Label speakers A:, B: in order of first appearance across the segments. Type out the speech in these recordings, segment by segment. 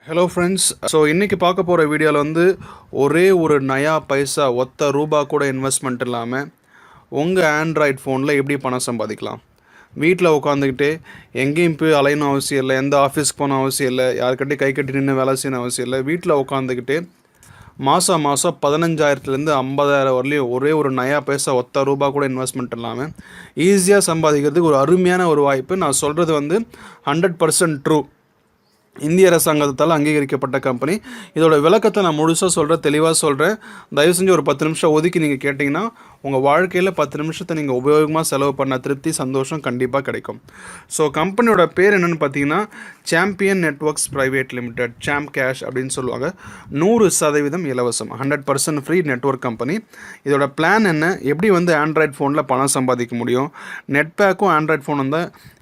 A: Hello friends. So இன்றைக்கி பார்க்க போகிற வீடியோவில் ஒரே ஒரு நயா பைசா ஒத்த ரூபா கூட இன்வெஸ்ட்மெண்ட் இல்லாமல் உங்கள் ஆண்ட்ராய்ட் ஃபோனில் எப்படி பணம் சம்பாதிக்கலாம். வீட்டில் உட்காந்துக்கிட்டு எங்கேயும் போய் அலையணும் அவசியம் இல்லை, எந்த ஆஃபீஸ்க்கு போகணும் அவசியம் இல்லை, யாருக்கிட்டே கை கட்டி நின்று வேலை செய்யணும் அவசியம் இல்லை. வீட்டில் உட்காந்துக்கிட்டு மாதம் 15,000 50,000 வரலையும் ஒரே ஒரு நயா பைசா ஒத்த ரூபா கூட இன்வெஸ்ட்மெண்ட் இல்லாமல் ஈஸியாக சம்பாதிக்கிறதுக்கு ஒரு அருமையான ஒரு வாய்ப்பு. நான் சொல்கிறது 100% ட்ரூ. இந்திய அரசாங்கத்தால் அங்கீகரிக்கப்பட்ட கம்பெனி. இதோட விளக்கத்தை நான் முழுசாக சொல்கிறேன், தெளிவாக சொல்கிறேன். தயவு செஞ்சு ஒரு 10 நிமிஷம் ஒதுக்கி நீங்கள் கேட்டிங்கன்னா உங்கள் வாழ்க்கையில் 10 நிமிஷத்தை நீங்கள் உபயோகமாக செலவு பண்ண திருப்தி சந்தோஷம் கண்டிப்பாக கிடைக்கும். ஸோ கம்பெனியோட பேர் என்னென்னு பார்த்தீங்கன்னா சாம்பியன் நெட்வொர்க்ஸ் ப்ரைவேட் லிமிடெட், சாம் கேஷ் அப்படின்னு சொல்லுவாங்க. 100% இலவசம், 100% ஃப்ரீ நெட்வொர்க் கம்பெனி. இதோட பிளான் என்ன, எப்படி ஆண்ட்ராய்ட் ஃபோனில் பணம் சம்பாதிக்க முடியும், நெட் பேக்கும் ஆண்ட்ராய்ட் ஃபோன்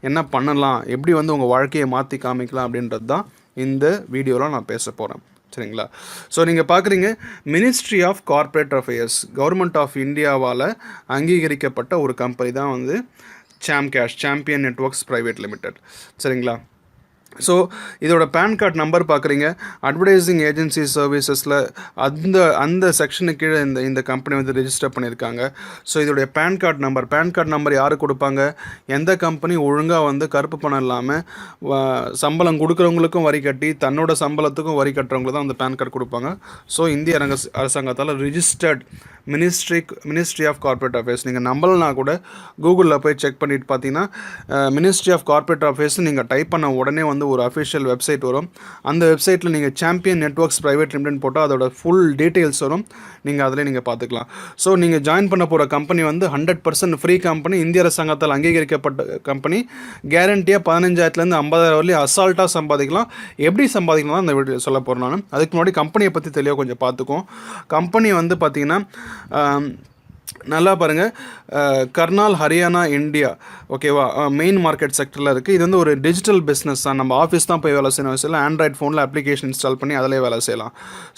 A: என்ன பண்ணலாம், எப்படி உங்கள் வாழ்க்கையை மாற்றி காமிக்கலாம் அப்படின்றது தான் இந்த வீடியோவில் நான் பேச போகிறேன். சரிங்களா? ஸோ நீங்கள் பார்க்குறீங்க, ministry of corporate affairs, government of இந்தியாவால் அங்கீகரிக்கப்பட்ட ஒரு கம்பெனி தான் Sam Cash, Champion Networks Private Limited. சரிங்களா? ஸோ இதோட பேன் கார்டு நம்பர் பார்க்குறீங்க. அட்வர்டைசிங் ஏஜென்சி சர்வீசஸில் அந்த செக்ஷனுக்கு கீழே இந்த கம்பெனி ரெஜிஸ்டர் பண்ணியிருக்காங்க. ஸோ இதோடைய பேன் கார்டு நம்பர் யார் கொடுப்பாங்க? எந்த கம்பெனி ஒழுங்காக கருப்பு பணம் இல்லாமல் சம்பளம் கொடுக்குறவங்களுக்கும் வரி கட்டி தன்னோட சம்பளத்துக்கும் வரி கட்டுறவங்களுக்கு தான் அந்த பேன் கார்டு கொடுப்பாங்க. ஸோ இந்திய அரசாங்கத்தால் registered ministry of corporate affairs. நீங்கள் நம்பலனா கூட கூகுளில் போய் செக் பண்ணிட்டு பார்த்தீங்கன்னா மினிஸ்ட்ரி ஆஃப் கார்ப்பரேட் அஃபேர்ஸ் நீங்கள் டைப் பண்ண உடனே ஒரு அஃபிஷியல் வெப்சைட் வரும். அந்த வெப்சைட்டில் நீங்கள் சாம்பியன் நெட்வொர்க்ஸ் ப்ரைவேட் லிமிடெட் போட்டால் அதோட ஃபுல் டீட்டெயில்ஸ் வரும். நீங்கள் அதில் நீங்கள் பார்த்துக்கலாம். ஸோ நீங்கள் ஜாயின் பண்ண போகிற கம்பெனி 100% ஃப்ரீ கம்பெனி, இந்திய அரசாங்கத்தால் அங்கீகரிக்கப்பட்ட கம்பெனி. கேரண்டியாக 15,000 50,000 வரலையும் அசால்ட்டாக சம்பாதிக்கலாம். எப்படி சம்பாதிக்கலாம் அந்த வீடியோ சொல்ல போகிறேன் நான். அதுக்கு முன்னாடி கம்பெனியை பற்றி தெளிவாக கொஞ்சம் பார்த்துக்கோம். கம்பெனி பார்த்தீங்கன்னா நல்லா பாருங்கள், கர்னால் ஹரியானா இந்தியா, ஓகேவா, மெயின் மார்க்கெட் செக்டரில் இருக்குது. இது ஒரு டிஜிட்டல் பிஸ்னஸ் தான். நம்ம ஆஃபீஸ் தான் போய் வேலை செய்யணும் அவசியம் இல்லை, ஆண்ட்ராய்ட் ஃபோனில் அப்ளிகேஷன் இன்ஸ்டால் பண்ணி அதிலே வேலை செய்யலாம்.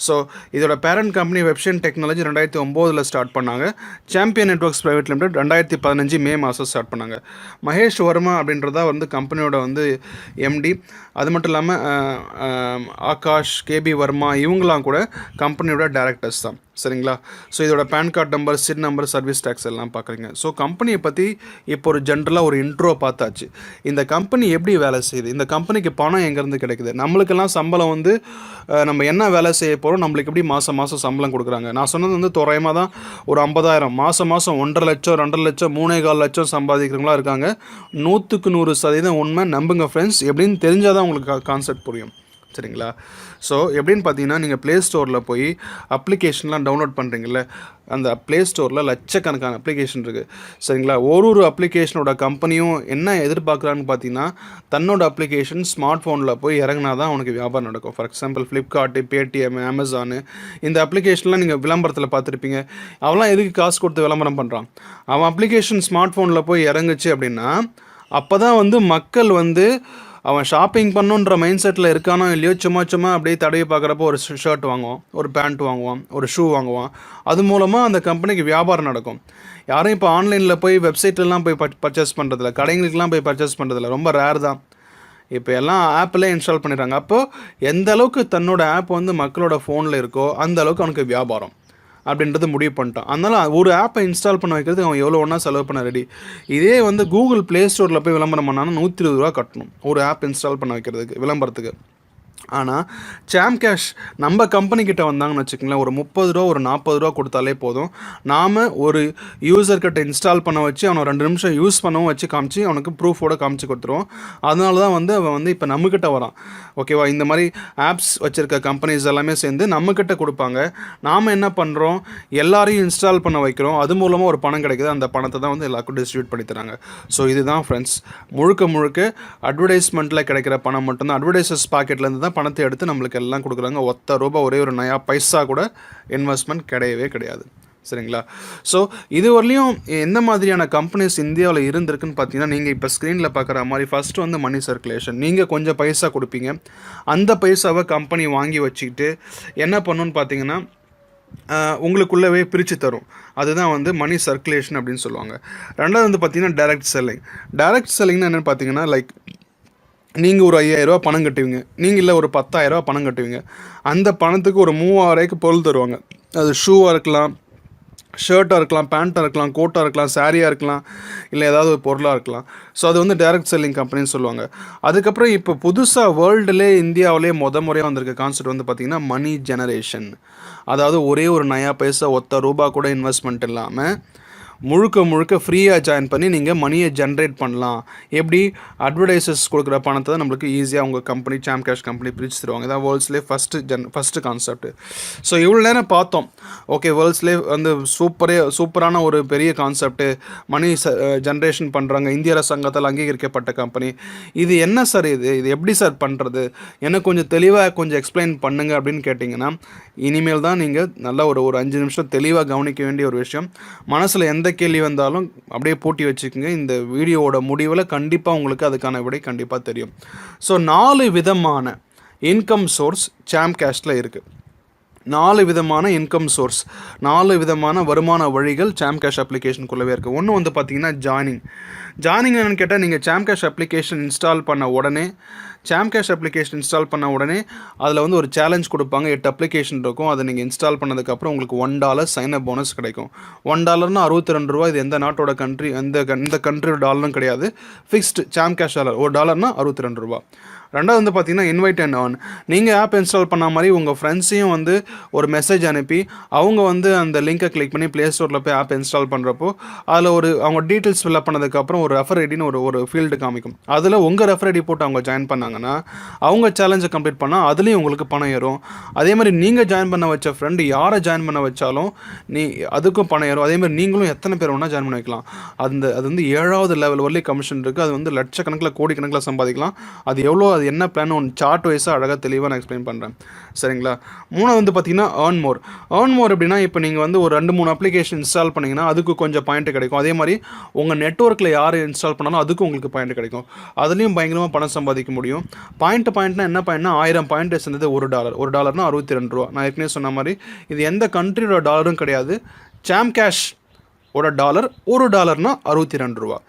A: ஸோ இதோட பேரண்ட் கம்பெனி வெப்ஷன் டெக்னாலஜி 2009 ஸ்டார்ட் பண்ணாங்க. சாம்பியன் நெட்வொர்க்ஸ் ப்ரைவேட் லிமிடெட் 2015 மே மாதம் ஸ்டார்ட் பண்ணாங்க. மகேஷ் வர்மா அப்படின்றதா கம்பெனியோட எம்டி. அது மட்டும் இல்லாமல் ஆகாஷ், கேபி வர்மா இவங்களாம் கூட கம்பெனியோட டைரக்டர்ஸ் தான். சரிங்களா? ஸோ இதோட பேன் கார்டு நம்பர், சிட் நம்பர், சர்வீஸ் டேக்ஸ் எல்லாம் பார்க்குறீங்க. ஸோ கம்பெனியை பற்றி இப்போ ஒரு ஜென்ரலாக ஒரு இன்ட்ரோ பார்த்தாச்சு. இந்த கம்பெனி எப்படி வேலை செய்யுது, இந்த கம்பெனிக்கு பணம் எங்கேருந்து கிடைக்குது, நம்மளுக்கெல்லாம் சம்பளம் நம்ம என்ன வேலை செய்ய போகிறோம், நம்மளுக்கு எப்படி மாதம் சம்பளம் கொடுக்குறாங்க. நான் சொன்னது தோராயமாக தான் ஒரு 50,000 மாதம் 1.5 லட்சம் 2.5 லட்சம் 3.25 லட்சம் சம்பாதிக்கிறவங்களா இருக்காங்க. 100% உண்மை, நம்புங்க ஃப்ரெண்ட்ஸ். எப்படின்னு தெரிஞ்சால் தான் உங்களுக்கு கான்செப்ட் புரியும். சரிங்களா? ஸோ எப்படின்னு பார்த்தீங்கன்னா, நீங்கள் ப்ளே ஸ்டோரில் போய் அப்ளிகேஷன்லாம் டவுன்லோட் பண்ணுறீங்கள, அந்த ப்ளே ஸ்டோரில் லட்சக்கணக்கான அப்ளிகேஷன் இருக்குது. சரிங்களா? ஒரு அப்ளிகேஷனோட கம்பெனியும் என்ன எதிர்பார்க்குறான்னு பார்த்தீங்கன்னா, தன்னோட அப்ளிகேஷன் ஸ்மார்ட் ஃபோனில் போய் இறங்கினா தான் அவனுக்கு வியாபாரம் நடக்கும். For example Flipkart, Paytm, Amazon, இந்த அப்ளிகேஷன்லாம் நீங்கள் விளம்பரத்தில் பார்த்துருப்பீங்க. அவன்லாம் எதுக்கு காசு கொடுத்து விளம்பரம் பண்ணுறான்? அவன் அப்ளிகேஷன் ஸ்மார்ட் ஃபோனில் போய் இறங்குச்சு அப்படின்னா அப்போ தான் மக்கள் அவன் ஷாப்பிங் பண்ணுன்ற மைண்ட் செட்டில் இருக்கானோ இல்லையோ, சும்மா அப்படியே தடவை பார்க்குறப்போ ஒரு ஷர்ட் வாங்குவான், ஒரு பேண்ட் வாங்குவான், ஒரு ஷூ வாங்குவான். அது மூலமாக அந்த கம்பெனிக்கு வியாபாரம் நடக்கும். யாரும் இப்போ ஆன்லைனில் போய் வெப்சைட்லாம் போய் பர்ச்சேஸ் பண்ணுறதில்ல, கடைங்களுக்கெலாம் போய் பர்ச்சேஸ் பண்ணுறதில்ல, ரொம்ப ரேர் தான். இப்போ எல்லாம் ஆப்பில் இன்ஸ்டால் பண்ணிடுறாங்க. அப்போது எந்த அளவுக்கு தன்னோட ஆப் மக்களோட ஃபோனில் இருக்கோ அந்த அளவுக்கு அவனுக்கு வியாபாரம் அப்படின்றது முடிவு பண்ணிட்டான். அதனால் ஒரு ஆப்பை இன்ஸ்டால் பண்ண வைக்கிறதுக்கு அவன் எவ்வளோ ஒன்றா செலவு பண்ண ரெடி. இதே கூகுள் ப்ளே ஸ்டோரில் போய் விளம்பரம் பண்ணாலும் 120 ரூபா கட்டணும் ஒரு ஆப் இன்ஸ்டால் பண்ண வைக்கிறதுக்கு, விளம்பரத்துக்கு. ஆனால் சாம் கேஷ் நம்ம கம்பெனிக்கிட்ட வந்தாங்கன்னு வச்சுக்கோங்களேன், ஒரு 30 ரூபா ஒரு 40 ரூபா கொடுத்தாலே போதும். நாம் ஒரு யூசர்கிட்ட இன்ஸ்டால் பண்ண வச்சு அவனை 2 நிமிஷம் யூஸ் பண்ணவும் வச்சு காமிச்சு அவனுக்கு ப்ரூஃபோடு காமிச்சு கொடுத்துருவோம். அதனால தான் அவன் இப்போ நம்மக்கிட்ட வரான். ஓகேவா? இந்த மாதிரி ஆப்ஸ் வச்சுருக்க கம்பெனிஸ் எல்லாமே சேர்ந்து நம்மக்கிட்ட கொடுப்பாங்க. நாம் என்ன பண்ணுறோம், எல்லாரையும் இன்ஸ்டால் பண்ண வைக்கிறோம். அது மூலமாக ஒரு பணம் கிடைக்குது. அந்த பணத்தை தான் எல்லாருக்கும் டிஸ்ட்ரிபியூட் பண்ணி தராங்க. ஸோ இதுதான் ஃப்ரெண்ட்ஸ், முழுக்க அட்வர்டைஸ்மெண்ட்டில் கிடைக்கிற பணம் மட்டும்தான். அட்வர்டைசர்ஸ் பாக்கெட்லேருந்து தான் பணத்தை எடுத்து நம்மளுக்கு எல்லாம் கொடுக்குறாங்க. ஒத்த ரூபா ஒரே ஒரு நயா பைசா கூட இன்வெஸ்ட்மெண்ட் கிடையவே கிடையாது. சரிங்களா? ஸோ இது வரலையும் எந்த மாதிரியான கம்பெனிஸ் இந்தியாவில் இருந்திருக்குன்னு பார்த்தீங்கன்னா, நீங்கள் இப்போ ஸ்க்ரீனில் பார்க்குற மாதிரி ஃபஸ்ட்டு மணி சர்க்குலேஷன். நீங்கள் கொஞ்சம் பைசா கொடுப்பீங்க, அந்த பைசாவை கம்பெனி வாங்கி வச்சுக்கிட்டு என்ன பண்ணணுன்னு பார்த்தீங்கன்னா உங்களுக்குள்ளவே பிரித்து தரும். அதுதான் மணி சர்க்குலேஷன் அப்படின்னு சொல்லுவாங்க. ரெண்டாவது பார்த்தீங்கன்னா டைரக்ட் செல்லிங்னா என்னென்னு பார்த்தீங்கன்னா, லைக் நீங்கள் ஒரு 5,000 பணம் கட்டுவீங்க, நீங்கள் இல்லை ஒரு 10,000 பணம் கட்டுவீங்க. அந்த பணத்துக்கு ஒரு 3,000 பொருள் தருவாங்க. அது ஷூவாக இருக்கலாம், ஷர்ட்டாக இருக்கலாம், பேண்ட்டாக இருக்கலாம், கோட்டாக இருக்கலாம், சாரியாக இருக்கலாம், இல்லை ஏதாவது ஒரு பொருளாக இருக்கலாம். ஸோ அது வந்து டைரக்ட் செல்லிங் கம்பெனின்னு சொல்லுவாங்க. அதுக்கப்புறம் இப்போ புதுசாக வேர்ல்டுலே இந்தியாவிலே முறையாக வந்திருக்க கான்செப்ட் வந்து பார்த்திங்கன்னா மணி ஜெனரேஷன். அதாவது ஒரே ஒரு நயா பைசா ₹1 கூட இன்வெஸ்ட்மெண்ட் இல்லாமல் முழுக்க ஃப்ரீயாக ஜாயின் பண்ணி நீங்கள் மணியை ஜென்ரேட் பண்ணலாம். எப்படி அட்வர்டைசஸ் கொடுக்குற பணத்தை தான் நம்மளுக்கு ஈஸியாக உங்கள் கம்பெனி சாம் கேஷ் கம்பெனி பிரித்து தருவாங்க. இதான் வேர்ல்ட்ஸ்லேயே ஃபஸ்ட்டு கான்செப்ட். ஸோ இவ்வளோ நேரம் பார்த்தோம். ஓகே, வேர்ல்ட்ஸ்லேயே வந்து சூப்பரான ஒரு பெரிய கான்செப்ட்டு மணி ஜென்ரேஷன் பண்ணுறாங்க, இந்திய அரசாங்கத்தால் அங்கீகரிக்கப்பட்ட கம்பெனி. இது என்ன சார், இது எப்படி சார் பண்ணுறது, எனக்கு கொஞ்சம் தெளிவாக கொஞ்சம் எக்ஸ்பிளைன் பண்ணுங்க அப்படின்னு கேட்டிங்கன்னா, இனிமேல் தான் நீங்கள் நல்லா ஒரு 5 நிமிஷம் தெளிவாக கவனிக்க வேண்டிய ஒரு விஷயம். மனசில் எந்த கேள்வி வந்தாலும் அப்படியே பூட்டி வச்சுக்கோங்க. இந்த வீடியோவோட முடிவில் கண்டிப்பாக உங்களுக்கு அதுக்கான விடை கண்டிப்பாக தெரியும். ஸோ 4 விதமான இன்கம் சோர்ஸ் சாம் கேஷில் இருக்குது. 4 விதமான இன்கம் சோர்ஸ், 4 விதமான வருமான வழிகள் சாம் கேஷ் அப்ளிகேஷனுக்குள்ளவே இருக்குது. ஒன்று வந்து பார்த்திங்கன்னா ஜாயினிங் என்னென்னு கேட்டால், நீங்கள் சாம் கேஷ் அப்ளிகேஷன் இன்ஸ்டால் பண்ண உடனே அதில் வந்து ஒரு சேலஞ்ச் கொடுப்பாங்க. 8 அப்ளிகேஷன் இருக்கும். அதை நீங்கள் இன்ஸ்டால் பண்ணதுக்கப்புறம் உங்களுக்கு $1 சைன் அப் போனஸ் கிடைக்கும். $1 ₹62. இது எந்த நாட்டோட கண்ட்ரி, எந்த கண்ட்ரியோட டாலரும் கிடையாது. ஃபிக்ஸ்டு சாம் கேஷ் டாலர், $1 ₹62. ரெண்டாவது வந்து பார்த்தீங்கன்னா இன்வைட் அண்ட் ஆன். நீங்கள் ஆப் இன்ஸ்டால் பண்ண மாதிரி உங்கள் ஃப்ரெண்ட்ஸையும் வந்து ஒரு மெசேஜ் அனுப்பி அவங்க வந்து அந்த லிங்கை கிளிக் பண்ணி ப்ளே ஸ்டோரில் போய் ஆப் இன்ஸ்டால் பண்ணுறப்போ அதில் அவங்க டீட்டெயில்ஸ் ஃபில்அப் பண்ணதுக்கப்புறம் ஒரு ரெஃபர் ஐடின்னு ஒரு ஃபீல்டு காமிக்கும். அதில் உங்கள் ரெஃபர் ஐடி போட்டு அவங்க ஜாயின் பண்ணாங்கன்னா அவங்க சேலஞ்சை கம்ப்ளீட் பண்ணால் அதுலேயும் உங்களுக்கு பணம் ஏறும். அதே மாதிரி நீங்கள் ஜாயின் பண்ண வச்ச ஃப்ரெண்டு யாரை ஜாயின் பண்ண வச்சாலும் அதுக்கும் பணம் ஏறும். அதே மாதிரி நீங்களும் எத்தனை பேர் வேணால் ஜாயின் பண்ண வைக்கலாம். அது வந்து 7வது லெவல் வரலையும் கமிஷன் இருக்குது. அது வந்து லட்சக்கணக்கில் கோடிக்கணக்கில் சம்பாதிக்கலாம். அது எவ்வளோ, அது என்ன பிளான், ஒன்று சார்ட் வைஸாக அழகாக தெளிவாக நான் எக்ஸ்பிளைன் பண்ணுறேன், சரிங்களா? 3 வந்து பார்த்தீங்கன்னா ஏர்ன் மோர் அப்படின்னா, இப்போ நீங்கள் வந்து ஒரு 2-3 அப்ளிகேஷன் இன்ஸ்டால் பண்ணிங்கன்னா அதுக்கு கொஞ்சம் பாயிண்ட் கிடைக்கும். அதே மாதிரி உங்கள் நெட்ஒர்க்கில் யார் இன்ஸ்டால் பண்ணாலும் அதுக்கும் உங்களுக்கு பாயிண்ட் கிடைக்கும். அதுலேயும் பயங்கரமாக பணம் சம்பாதிக்க முடியும். பாயிண்ட்னா என்ன பாயிண்ட்னா, 1000 பாயிண்ட் சேர்ந்தது $1. $1னா ₹62. நான் ஏற்கனவே சொன்ன மாதிரி இது எந்த கண்ட்ரியோட டாலரும் கிடையாது. சாம் கேஷ் ஓட டாலர் $1னா ₹62.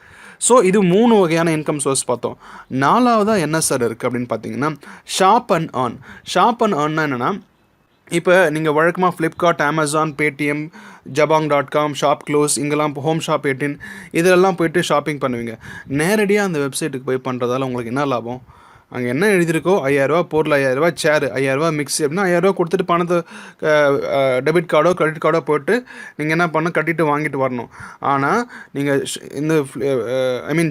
A: ஸோ இது 3 வகையான இன்கம் சோர்ஸ் பார்த்தோம். 4வதாக என்ன சார் இருக்குது அப்படின்னு பார்த்தீங்கன்னா, ஷாப் அண்ட் ஏர்ன்னா என்னென்னா, இப்போ நீங்கள் வழக்கமாக Flipkart, Amazon, Paytm, jabong.com, shop close, இங்கெல்லாம் ஹோம் ஷாப் 18 இதெல்லாம் போய்ட்டு ஷாப்பிங் பண்ணுவீங்க. நேரடியாக அந்த வெப்சைட்டுக்கு போய் பண்ணுறதால உங்களுக்கு என்ன லாபம்? அங்கே என்ன எழுதியிருக்கோ, ₹5,000 பொருள், ₹5,000 சேர், ₹5,000 மிக்ஸி அப்படின்னா ₹5,000 கொடுத்துட்டு பணத்தை டெபிட் கார்டோ கிரெடிட் கார்டோ போட்டு நீங்கள் என்ன பண்ண கட்டிட்டு வாங்கிட்டு வரணும். ஆனால் நீங்கள் இந்த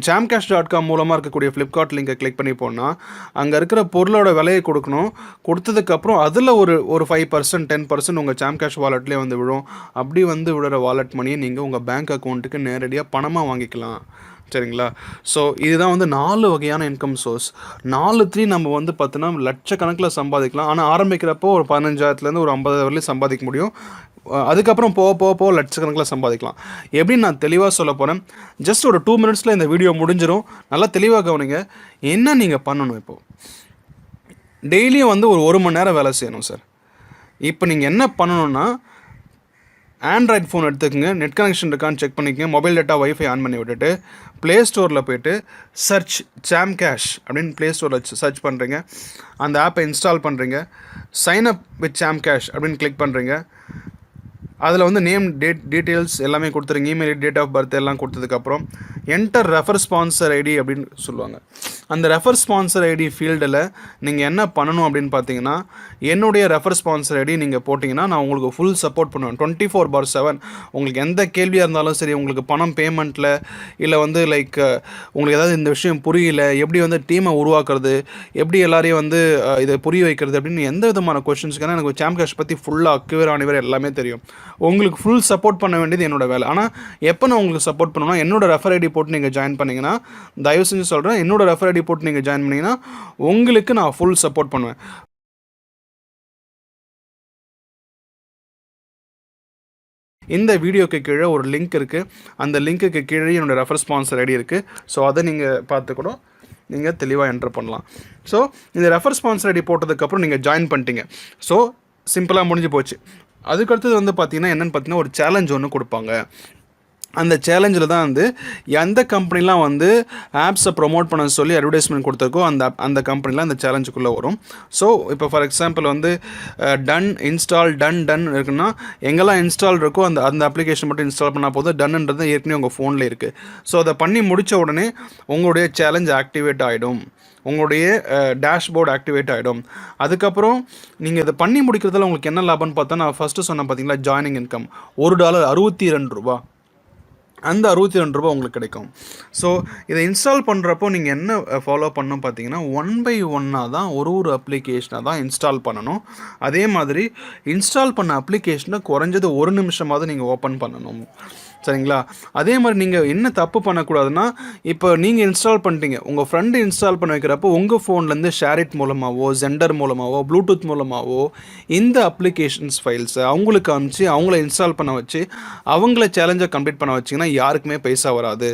A: chamcash.com மூலமாக இருக்கக்கூடிய ஃப்ளிப்கார்ட் லிங்கை கிளிக் பண்ணி போனால் அங்கே இருக்கிற பொருளோட விலையை கொடுக்கணும். கொடுத்ததுக்கப்புறம் அதில் ஒரு 5% 10% உங்கள் சாம்கேஷ் வாலெட்லேயே வந்து விழும். அப்படி வந்து விழுற வாலெட் மணியை நீங்கள் உங்கள் பேங்க் அக்கௌண்ட்டுக்கு நேரடியாக பணமாக வாங்கிக்கலாம், சரிங்களா? ஸோ இதுதான் வந்து 4 வகையான இன்கம் சோர்ஸ். 4 நம்ம வந்து பார்த்தோன்னா லட்சக்கணக்கில் சம்பாதிக்கலாம். ஆனால் ஆரம்பிக்கிறப்போ ஒரு 15,000லேருந்து ஒரு 50,000 வரையும் சம்பாதிக்க முடியும். அதுக்கப்புறம் போக லட்சக்கணக்கில் சம்பாதிக்கலாம். எப்படின்னு நான் தெளிவாக சொல்ல போகிறேன். ஜஸ்ட் ஒரு 2 மினிட்ஸில் இந்த வீடியோ முடிஞ்சிடும். நல்லா தெளிவாக கவனிங்க. என்ன நீங்கள் பண்ணணும், இப்போது டெய்லியும் வந்து ஒரு மணி நேரம் வேலை செய்யணும் சார். இப்போ நீங்கள் என்ன பண்ணணுன்னா, ஆண்ட்ராய்ட் ஃபோன் எடுத்துக்கோங்க, நெட் கனெக்ஷன் இருக்கான்னு செக் பண்ணிக்கோங்க, மொபைல் டேட்டா வைஃபை ஆன் பண்ணி விட்டுட்டு ப்ளே ஸ்டோரில் போய்ட்டு சர்ச் சாம் கேஷ் அப்படின்னு ப்ளே ஸ்டோரில் சர்ச் பண்ணுறீங்க. அந்த ஆப்பை இன்ஸ்டால் பண்ணுறீங்க. Sign up with Sam cash அப்படின்னு கிளிக் பண்ணுறீங்க. அதில் வந்து நேம், டீட்டெயில்ஸ் எல்லாமே கொடுத்துருங்க. இமெயில், டேட் ஆஃப் பர்த் எல்லாம் கொடுத்ததுக்கப்புறம் என்டர் ரெஃபர் ஸ்பான்சர் ஐடி அப்படின்னு சொல்லுவாங்க. அந்த ரெஃபர் ஸ்பான்சர் ஐடி ஃபீல்டில் நீங்கள் என்ன பண்ணணும் அப்படின்னு பார்த்தீங்கன்னா, என்னுடைய ரெஃபர் ஸ்பான்சர் ஐடி நீங்கள் போட்டிங்கன்னா நான் உங்களுக்கு ஃபுல் சப்போர்ட் பண்ணுவேன். 24/7 உங்களுக்கு எந்த கேள்வியாக இருந்தாலும் சரி, உங்களுக்கு பணம் பேமெண்ட்டில் இல்லை வந்து உங்களுக்கு ஏதாவது இந்த விஷயம் புரியல, எப்படி வந்து டீமை உருவாக்குறது, எப்படி எல்லாரையும் வந்து இதை புரிய வைக்கிறது அப்படின்னு எந்த விதமான கொஷின்ஸ்க்கான எனக்கு சாம் கேஷ் பற்றி ஃபுல்லாக அக்யூர் ஆனவர் எல்லாமே தெரியும். உங்களுக்கு ஃபுல் சப்போர்ட் பண்ண வேண்டியது என்னோட வேலை. ஆனால் எப்போ நான் உங்களுக்கு சப்போர்ட் பண்ணணும்னா, என்னோட ரெஃபர் ஐடி போட்டு நீங்கள் ஜாயின் பண்ணிங்கன்னா, தயவு செஞ்சு சொல்கிறேன், என்னோட ரெஃபர் ஐடி போட்டு நீங்கள் ஜாயின் பண்ணிங்கன்னா உங்களுக்கு நான் ஃபுல் சப்போர்ட் பண்ணுவேன். இந்த வீடியோக்கு கீழே ஒரு லிங்க் இருக்குது. அந்த லிங்க்குக்கு கீழே என்னோடய ரெஃபர் ஸ்பான்சர் ஐடி இருக்குது. ஸோ அதை நீங்கள் பார்த்துக்கூட நீங்கள் தெளிவாக என்டர் பண்ணலாம். ஸோ இந்த ரெஃபர் ஸ்பான்சர் ஐடி போட்டதுக்கப்புறம் நீங்கள் ஜாயின் பண்ணிட்டீங்க. ஸோ சிம்பிளாக முடிஞ்சு போச்சு. அதுக்கடுத்தது வந்து பார்த்தீங்கன்னா என்னென்னு பார்த்தீங்கன்னா, ஒரு சேலஞ்ச் ஒன்று கொடுப்பாங்க. அந்த சேலஞ்சில் தான் வந்து எந்த கம்பெனிலாம் வந்து ஆப்ஸை ப்ரொமோட் பண்ண சொல்லி அட்வர்டைஸ்மெண்ட் கொடுத்துருக்கோ அந்த கம்பெனிலாம் அந்த சேலஞ்சுக்குள்ளே வரும். ஸோ இப்போ ஃபார் எக்ஸாம்பிள் வந்து டன் டன் இருக்குன்னா எங்கெல்லாம் இன்ஸ்டால் இருக்கோ அந்த அப்ளிகேஷன் மட்டும் இன்ஸ்டால் பண்ணால் போதும். டன்ன்றது ஏற்கனவே உங்கள் ஃபோனில் இருக்குது. ஸோ அதை பண்ணி முடித்த உடனே உங்களுடைய சேலஞ்ச் ஆக்டிவேட் ஆகிடும், உங்களுடைய டேஷ்போர்டு ஆக்டிவேட் ஆகிடும். அதுக்கப்புறம் நீங்கள் இதை பண்ணி முடிக்கிறதுல உங்களுக்கு என்ன லாபம்னு பார்த்தா, நான் ஃபஸ்ட்டு சொன்னேன் பார்த்தீங்களா, ஜாயினிங் இன்கம் $1 ₹62. அந்த ₹62 உங்களுக்கு கிடைக்கும். ஸோ இதை இன்ஸ்டால் பண்ணுறப்போ நீங்கள் என்ன ஃபாலோ பண்ணணும் பார்த்தீங்கன்னா, 1 by 1 தான் ஒரு அப்ளிகேஷனை தான் இன்ஸ்டால் பண்ணணும். அதே மாதிரி இன்ஸ்டால் பண்ண அப்ளிகேஷனை குறைஞ்சது 1 நிமிஷமாவது நீங்கள் ஓப்பன் பண்ணணும். சரிங்களா? அதே மாதிரி நீங்கள் என்ன தப்பு பண்ணக்கூடாதுன்னா, இப்போ நீங்கள் இன்ஸ்டால் பண்ணிட்டீங்க, உங்கள் ஃப்ரெண்டு இன்ஸ்டால் பண்ண வைக்கிறப்போ உங்கள் ஃபோன்லேருந்து ஷேரிட் மூலமாகவோ, ஜெண்டர் மூலமாகவோ, ப்ளூடூத் மூலமாகவோ இந்த அப்ளிகேஷன்ஸ் ஃபைல்ஸை அவங்களுக்கு அனுப்பிச்சு அவங்கள இன்ஸ்டால் பண்ண வச்சு அவங்கள சேலஞ்சை கம்ப்ளீட் பண்ண வச்சிங்கன்னா யாருக்குமே பைசா வராது.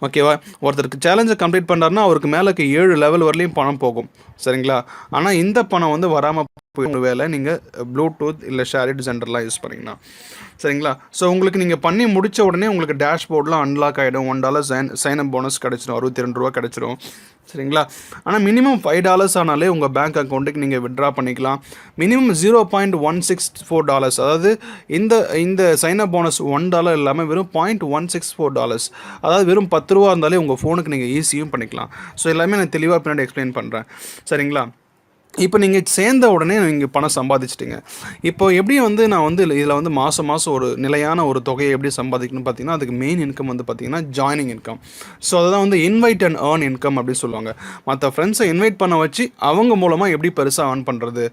A: ஓகேவா? ஒருத்தருக்கு சேலஞ்சை கம்ப்ளீட் பண்ணுறாருன்னா அவருக்கு மேலே 7 லெவல் வரலையும் பணம் போகும். சரிங்களா? ஆனால் இந்த பணம் வந்து வராமல் போய் வேலை நீங்கள் ப்ளூடூத் இல்லை ஷேரிட் ஜெண்டர்லாம் யூஸ் பண்ணிங்கன்னா. சரிங்களா? ஸோ உங்களுக்கு நீங்கள் பண்ணி முடித்த உடனே உங்களுக்கு டேஷ்போர்ட்லாம் அன்லாக் ஆகிடும். $1 சைனப் போனஸ் கிடச்சிடும், ₹62 கிடச்சிரும். சரிங்களா? ஆனால் மினிமம் $5 ஆனாலே உங்கள் பேங்க் அக்கௌண்ட்டுக்கு நீங்கள் விட்ரா பண்ணிக்கலாம். மினிமம் $0.164, அதாவது இந்த சைனப் போனஸ் $1 இல்லாமல் வெறும் $0.164, அதாவது வெறும் ₹10 இருந்தாலே உங்கள் ஃபோனுக்கு நீங்கள் ஈஸியும் பண்ணிக்கலாம். ஸோ எல்லாமே நான் தெளிவாக பின்னாடி எக்ஸ்பிளைன் பண்ணுறேன். சரிங்களா? இப்போ நீங்கள் சேர்ந்த உடனே நீங்கள் பணம் சம்பாதிச்சிட்டிங்க. இப்போ எப்படி வந்து நான் வந்து இதில் வந்து மாதம் ஒரு நிலையான ஒரு தொகையை எப்படி சம்பாதிக்கணும்னு பார்த்தீங்கன்னா, அதுக்கு மெயின் இன்கம் வந்து பார்த்தீங்கன்னா ஜாயினிங் இன்கம். ஸோ அதுதான் வந்து இன்வைட் அண்ட் ஏர்ன் இன்கம் அப்படின்னு சொல்லுவாங்க. மற்ற ஃப்ரெண்ட்ஸை இன்வைட் பண்ண வச்சு அவங்க மூலமாக எப்படி பெருசாக ஏர்ன் பண்ணுறது,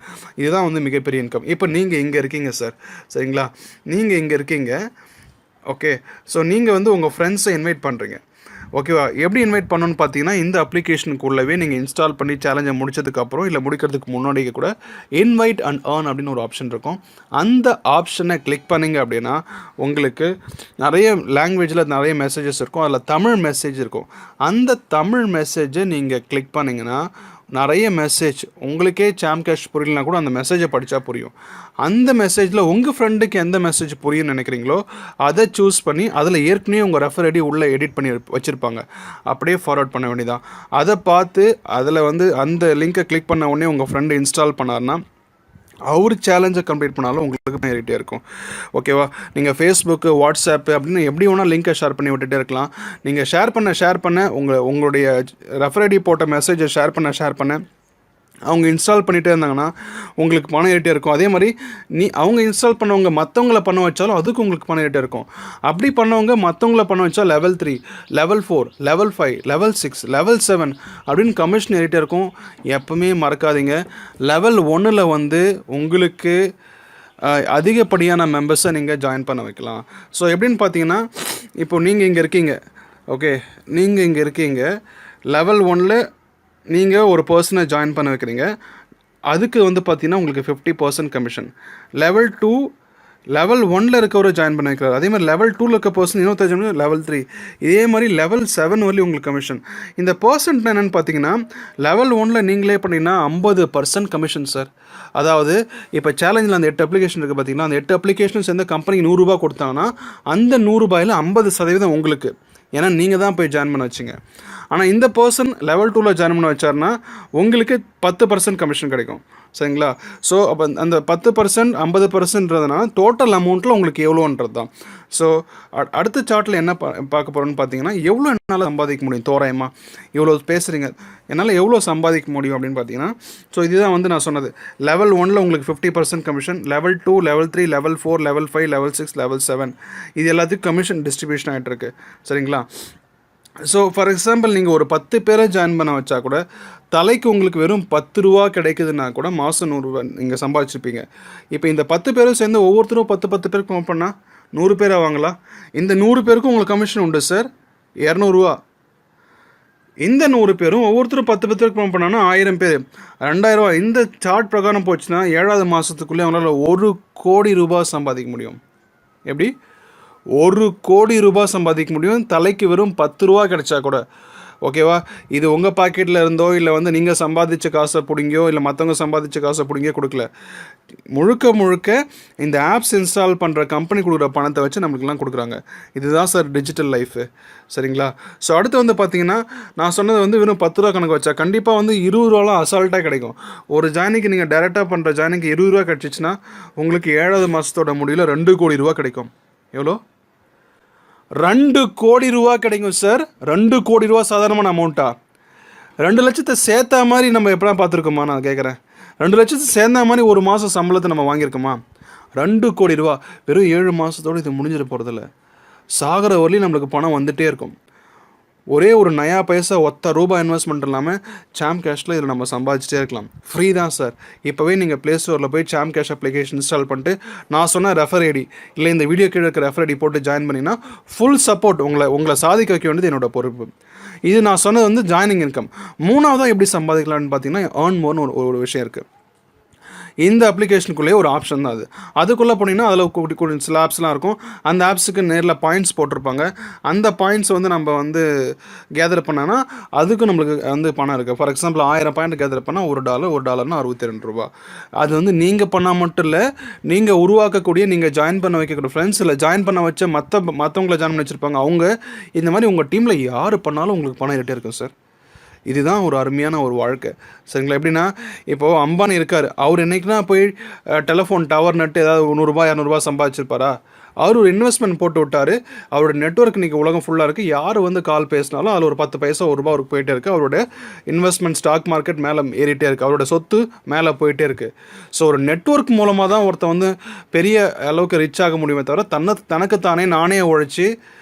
A: இதுதான் வந்து மிகப்பெரிய இன்கம். இப்போ நீங்கள் இங்கே இருக்கீங்க சார். சரிங்களா? நீங்கள் இங்கே இருக்கீங்க. ஓகே. ஸோ நீங்கள் வந்து உங்கள் ஃப்ரெண்ட்ஸை இன்வைட் பண்ணுறீங்க. ஓகேவா? எப்படி இன்வைட் பண்ணணும்னு பார்த்தீங்கன்னா, இந்த அப்ளிகேஷனுக்குள்ளவே நீங்கள் இன்ஸ்டால் பண்ணி சேலஞ்சை முடிச்சதுக்கப்புறம் இல்லை முடிக்கிறதுக்கு முன்னாடியே கூட இன்வைட் அண்ட் ஏர்ன் அப்படின்னு ஒரு ஆப்ஷன் இருக்கும். அந்த ஆப்ஷனை கிளிக் பண்ணிங்க அப்படின்னா உங்களுக்கு நிறைய லாங்குவேஜில் நிறைய மெசேஜஸ் இருக்கும். அதில் தமிழ் மெசேஜ் இருக்கும். அந்த தமிழ் மெசேஜை நீங்கள் கிளிக் பண்ணிங்கன்னா நிறைய மெசேஜ், உங்களுக்கே சாம் கேஷ் புரியலனா கூட அந்த மெசேஜை படித்தா புரியும். அந்த மெசேஜில் உங்கள் ஃப்ரெண்டுக்கு எந்த மெசேஜ் புரியும்னு நினைக்கிறீங்களோ அதை சூஸ் பண்ணி அதில் ஏற்கனவே உங்கள் ரெஃபர் ஐடி உள்ளே எடிட் பண்ணி வச்சுருப்பாங்க, அப்படியே ஃபார்வர்ட் பண்ண வேண்டியதான். அதை பார்த்து அதில் வந்து அந்த லிங்கை கிளிக் பண்ண உடனே உங்கள் ஃப்ரெண்டு இன்ஸ்டால் பண்ணார்னா அவர் சேலஞ்சை கம்ப்ளீட் பண்ணாலும் உங்களுக்கு ஏறிட்டே இருக்கும். ஓகேவா? நீங்கள் ஃபேஸ்புக்கு, வாட்ஸ்அப்பு அப்படின்னு எப்படி வேணால் லிங்கை ஷேர் பண்ணி விட்டுட்டே இருக்கலாம். நீங்கள் ஷேர் பண்ண உங்களுடைய ரெஃபர் ஐடி போட்ட மெசேஜை ஷேர் பண்ண அவங்க இன்ஸ்டால் பண்ணிகிட்டே இருந்தாங்கன்னா உங்களுக்கு பணம் ஏறிட்டே இருக்கும். அதே மாதிரி அவங்க இன்ஸ்டால் பண்ணவங்க மற்றவங்கள பண்ண வச்சாலும் அதுக்கு உங்களுக்கு பணம் ஏறிட்டே இருக்கும். அப்படி பண்ணவங்க மற்றவங்கள பண்ண வச்சா level 3, level 4, level 5, level 6, level 7 அப்படின்னு கமிஷன் ஏறிட்டே இருக்கும். எப்பவுமே மறக்காதீங்க, லெவல் 1 வந்து உங்களுக்கு அதிகப்படியான மெம்பர்ஸை நீங்கள் ஜாயின் பண்ண வைக்கலாம். ஸோ எப்படின்னு பார்த்தீங்கன்னா, இப்போ நீங்கள் இங்கே இருக்கீங்க. ஓகே, நீங்கள் இங்கே இருக்கீங்க. லெவல் 1 நீங்கள் ஒரு பர்சனை ஜாயின் பண்ண வைக்கிறீங்க. அதுக்கு வந்து பார்த்தீங்கன்னா உங்களுக்கு 50% கமிஷன். லெவல் 2 லெவல் 1 இருக்கவரை ஜாயின் பண்ண வைக்கிறார். அதே மாதிரி லெவல் 2 இருக்க பர்சன் இன்னொரு லெவல் 3, இதே மாதிரி லெவல் 7 வரலையும் உங்களுக்கு கமிஷன். இந்த பர்சன்ட் என்னென்னு பார்த்தீங்கன்னா, லெவல் 1 நீங்களே பண்ணிங்கன்னா 50% கமிஷன் சார். அதாவது இப்போ சேலஞ்சில் அந்த 8 அப்ளிகேஷன் இருக்குது பார்த்தீங்கன்னா, அந்த 8 அப்ளிகேஷன் சேர்ந்த கம்பெனிக்கு ₹100 கொடுத்தாங்கன்னா அந்த ₹100 50% உங்களுக்கு. ஏன்னா நீங்கள் தான் போய் ஜாயின் பண்ண வச்சிங்க. ஆனால் இந்த பர்சன் லெவல் 2 ஜாயின் பண்ண வச்சார்னா உங்களுக்கு 10% கமிஷன் கிடைக்கும். சரிங்களா? ஸோ அப்போ அந்த 10% 50%ன்றதுனா டோட்டல் அமௌண்ட்டில் உங்களுக்கு எவ்வளோன்றது தான். ஸோ அடுத்த சார்ட்டில் என்ன பார்க்க போகிறோன்னு பார்த்தீங்கன்னா, எவ்வளோ என்னால் சம்பாதிக்க முடியும், தோராயமாக இவ்வளோ பேசுகிறீங்க, என்னால் எவ்வளோ சம்பாதிக்க முடியும் அப்படின்னு பார்த்தீங்கன்னா, ஸோ இதுதான் வந்து நான் சொன்னது. லெவல் 1 உங்களுக்கு 50% commission, level 2, level 3, level 4, level 5, level 6, level 7 இது எல்லாத்துக்கும் கமிஷன் டிஸ்ட்ரிபியூஷன் ஆகிட்டுருக்கு. சரிங்களா? ஸோ ஃபார் எக்ஸாம்பிள் நீங்கள் ஒரு 10 பேரை ஜாயின் பண்ண வச்சா கூட தலைக்கு உங்களுக்கு வெறும் ₹10 கிடைக்குதுன்னா கூட மாதம் ₹100 நீங்கள் சம்பாதிச்சிருப்பீங்க. இப்போ இந்த 10 பேரும் சேர்ந்து ஒவ்வொருத்தரும் 10 பேருக்கு கவுண்ட் பண்ணால் 100 பேர் ஆவாங்களா? இந்த 100 பேருக்கும் உங்களுக்கு கமிஷன் உண்டு சார், ₹200. இந்த 100 பேரும் ஒவ்வொருத்தரும் 10 பேருக்கு கவுண்ட் பண்ணாங்கன்னா 1000 பேர், ₹2000. இந்த சார்ட் பிரகாரம் போச்சுன்னா 7வது மாதத்துக்குள்ளே அவங்களால ₹1 கோடி சம்பாதிக்க முடியும். எப்படி? ₹1 கோடி சம்பாதிக்க முடியும் தலைக்கு வெறும் ₹10 கிடைச்சா கூட. ஓகேவா? இது உங்கள் பாக்கெட்டில் இருந்தோ இல்லை வந்து நீங்கள் சம்பாதிச்ச காசை பிடிங்கியோ இல்லை மற்றவங்க சம்பாதிச்ச காசை பிடிங்கியோ கொடுக்கல. முழுக்க முழுக்க இந்த ஆப்ஸ் இன்ஸ்டால் பண்ணுற கம்பெனி கொடுக்குற பணத்தை வச்சு நம்மளுக்கெல்லாம் கொடுக்குறாங்க. இதுதான் சார் டிஜிட்டல் லைஃபு. சரிங்களா? ஸோ அடுத்து வந்து பார்த்தீங்கன்னா, நான் சொன்னது வந்து வெறும் 10 ரூபா கணக்கு வச்சா கண்டிப்பாக வந்து 20 ரூபாலாம் அசால்ட்டாக கிடைக்கும். ஒரு ஜாயினிங்க்கு நீங்கள் டேரெக்டாக பண்ணுற ஜாயினிங்க்கு 20 ரூபா கிடச்சிச்சின்னா உங்களுக்கு 7வது மாதத்தோட முடிவில் 2 கோடி ரூபா கிடைக்கும். எவ்வளோ? 2 கோடி ரூபா கிடைக்கும் சார். 2 கோடி ரூபா சாதாரணமான அமௌண்ட்டா? 2 லட்சத்தை சேர்த்தா மாதிரி நம்ம எப்படிலாம் பார்த்துருக்கோமா? நான் கேட்குறேன். 2 லட்சத்தை சேர்ந்தா மாதிரி ஒரு மாதம் சம்பளத்தை நம்ம வாங்கியிருக்கோமா? 2 கோடி ரூபா வெறும் 7 மாதத்தோடு இது முடிஞ்சிட போகிறதில்ல. சாகிற வரலையும் நம்மளுக்கு பணம் வந்துகிட்டே இருக்கும். ஒரே ஒரு நயா பைசா ஒத்த ரூபாய் இன்வெஸ்ட்மெண்ட் இல்லாமல் சாம் கேஷில் இதில் நம்ம சம்பாதிச்சிட்டே இருக்கலாம். ஃப்ரீ தான் சார். இப்போவே நீங்கள் ப்ளே ஸ்டோரில் போய் சாம் கேஷ் அப்ளிகேஷன் இன்ஸ்டால் பண்ணிட்டு நான் சொன்ன ரெஃபர் ஐடி இல்லை இந்த வீடியோ கீழே இருக்க ரெஃபர் ஐடி போட்டு ஜாயின் பண்ணிங்கன்னா ஃபுல் சப்போர்ட். உங்களை சாதிக்க வைக்க வேண்டியது என்னோட பொறுப்பு. இது நான் சொன்னது வந்து ஜாயினிங் இன்கம். 3வதாக எப்படி சம்பாதிக்கலாம்னு பார்த்தீங்கன்னா ஏர்ன் மோர்னு ஒரு விஷயம் இருக்குது. இந்த அப்ளிகேஷனுக்குள்ளேயே ஒரு ஆப்ஷன் தான் அது. அதுக்குள்ளே போனீங்கன்னா அதில் சில ஆப்ஸ்லாம் இருக்கும். அந்த ஆப்ஸுக்கு நேரில் பாயிண்ட்ஸ் போட்டிருப்பாங்க. அந்த பாயிண்ட்ஸ் வந்து நம்ம வந்து கேதர் பண்ணோன்னா அதுக்கு நம்மளுக்கு வந்து பணம் இருக்குது. ஃபார் எக்ஸாம்பிள் 1000 பாயிண்ட் கேதர் பண்ணால் $1 62 ரூபா. அது வந்து நீங்கள் பண்ணால் மட்டும் இல்லை, நீங்கள் உருவாக்கக்கூடிய நீங்கள் ஜாயின் பண்ண வைக்கக்கூடிய ஃப்ரெண்ட்ஸ் இல்லை ஜாயின் பண்ண வச்ச மற்றவங்களை ஜாயின் பண்ணி வச்சுருப்பாங்க. அவங்க இந்த மாதிரி உங்கள் டீமில் யார் பண்ணாலும் உங்களுக்கு பணம் ஏறிட்டே இருக்கும் சார். இதுதான் ஒரு அருமையான ஒரு வாழ்க்கை. சரிங்களா? எப்படின்னா இப்போது அம்பானி இருக்கார். அவர் என்றைக்குனா போய் டெலிஃபோன் டவர் நட்டு ஏதாவது $100 200 சம்பாதிச்சிருப்பாரா? அவர் ஒரு இன்வெஸ்ட்மெண்ட் போட்டு விட்டார். அவரோட நெட்வொர்க் இன்றைக்கி உலகம் ஃபுல்லாக இருக்குது. யார் வந்து கால் பேசினாலும் அதில் ஒரு 10 பைசா $1 அவருக்கு போயிட்டே இருக்குது. அவரோட இன்வெஸ்ட்மெண்ட் ஸ்டாக் மார்க்கெட் மேலே ஏறிட்டே இருக்குது. அவரோட சொத்து மேலே போயிட்டே இருக்குது. ஸோ ஒரு நெட்வொர்க் மூலமாக தான் ஒருத்தர் வந்து பெரிய அளவுக்கு ரிச் ஆக முடியுமே தவிர தனக்குத்தானே நானே உழைச்சி